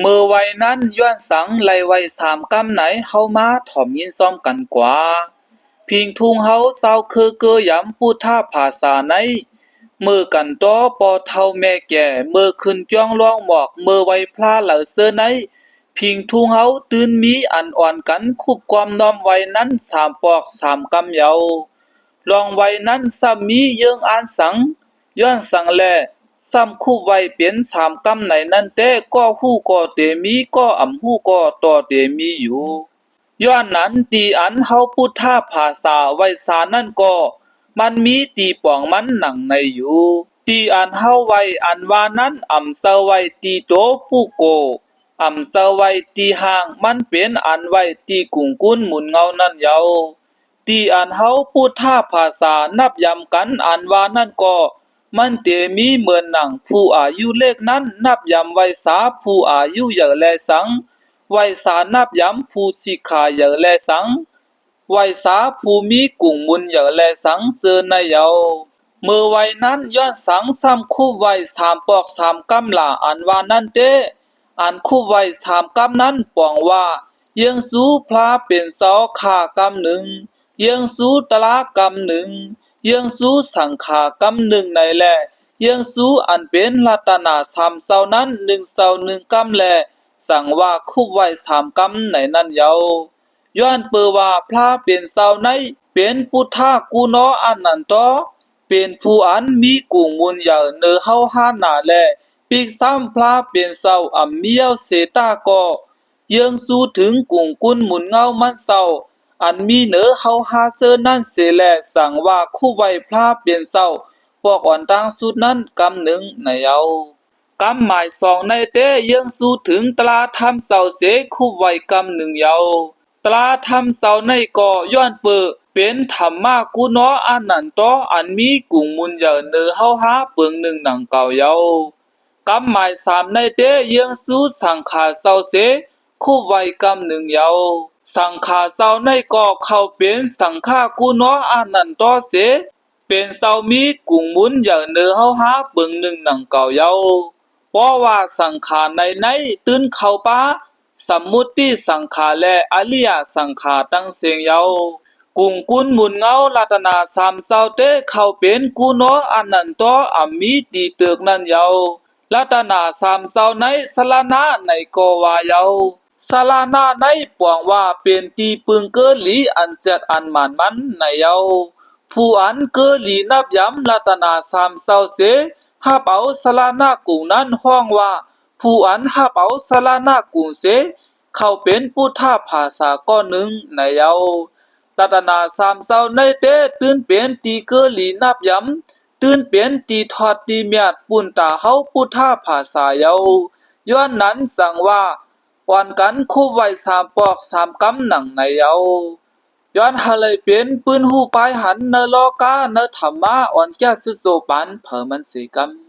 เมื่อไว้นั้นย้อนสังไล่ไว้3 กำไหนเฮามาถ่อมยินซ้อมกันกว่าพิงทุงเฮาเศร้าคือเกอยำพุทธภาษาในมือกันต้อปอเท่าแม่แก่มือขึ้นจ้องล่องหมอกมือไว้พลาเหล่าเสื้อในพิงทุงเฮาตื่นมีอันอ่อนกันคุบความน้อมไว้นั้น3 ปอก3 กำเยาลองไว้นั้นซ้ำมีเยิงอ่านสังย้อนสังแลซ้ำคุบไว้เปลี่ยน3 กำไหนนั้นแต่ก็ฮู้ก็เตมีก็อำฮู้ก็ต่อเตมีอยู่ย้อนนั้นตีอันเฮาพุทธภาษาไว้สานั่นก็มันมีตีป่องมันหนังในอยู่ตีอันเฮาไว้อันว่านั้นอำเซาไว้ตีโตผู้โกอำเซาไว้ตีห่างมันเป็นอันไว้ตีกุ่งกุ้นหมุนเงานั่นเยาตีอันเฮาพุทธภาษานับยำกันอันว่านั่นก็มันเตมีเหมือนหนังผู้อายุเลขนั้นนับยำไว้สาผู้อายุเยอะแลสังไว้สานับยำผู้สิขาเยอะแลสังไว้สาผู้มีกุ่งมุนเยอะแลสังเสือในเยาเมื่อไว้นั้นย้อนสังซ้ำคู่ไว้3 ปอก3 กำลาอันว่านั่นเตอันคู่ไว้3 กำนั้นปองว่าเยียงสู้พระเป็นเสาขากำหนึ่งเยียงสู้ตะลากำหนึ่งเยียงสู้สังขากำหนึ่งในแลเยียงสู้อันเป็นรัตนา3 เสานั้น1 เสา1 กำแลสั่งว่าคู่ไว้3 กำในนั้นเยาย้อนเปือว่าพระเป็นเสาในเป็นพุทธากูนออันนั้นตอเป็นผู้อันมีกุ่งมุนอย่างเนอเฮาหานาแลปีกซ้ำพระเป็นเสาอำเมียวเสตาก็เยืองสู้ถึงกุ่งกุนหมุนเงามันเสาอันมีเนอเฮาหาเซอนั่นเสแลสั่งว่าคู่ไว้พระเป็นเสาพวกอ่อนตังสุดนั้นกำหนึ่งในเอากำหมาย2ในเตเยืองสู้ถึงตลาทำเสาเสคู่ไว้กำหนึ่งเยาตลาทำเสาในก็ย้อนเปือเป็นธรรมากุนออันนั้นตออันมีกุ่งมุนเยอะเนอเฮาหาเปิงหนึ่งหนังเก่าเยากำหมาย3ในเตเยืองสู้สังขาเสาเสคู่ไว้กำหนึ่งเยาสังขาเสาในก็เข้าเป็นสังฆากุนออันนั้นตอเสเป็นเสามีกุ่งมุนเยอะเนอเฮาหาเปิงหนึ่งหนังเก่าเยาเพราะว่าสังขารในตื่นเข้าป่าสมมุติสังขารและอริยสังขารตั้งเสียงเยากุ่งกุนหมุนเงารัตนา3 เสาเตเข้าเป็นกุนออันนั้นตออำมีตีเตือกนั้นเยารัตนา3 เสาในสลานะในก็ว่าเยาสลานะในปวงว่าเป็นตีปึงเกอหลีอันจัดอันหมานมันในเยาผู้อันเกอหลีนับย้ำรัตนา3 เสาเสหับเอาสลานะกุ่งนั้นห้องว่าผู้อันหับเอาสลานะกุ่งเสเข้าเป็นพุทธภาษาก้อนหนึ่งในเยารัตนา3 เสาในเตตื่นเป็นตีเกอหลีนับย้ำตื่นเป็นตีทอดตีเมียดปุ่นตาเฮาพุทธภาษาเยาย้อนนั้นสั่งว่าวันกันคู่ไว้3 ปอก3 กำหนังในเยาย้อนหาเลยเป็นปืนหูปลายหันเนลอกาเนธรรมะอ่อนแก่สุโสปันเผอมันสีกำ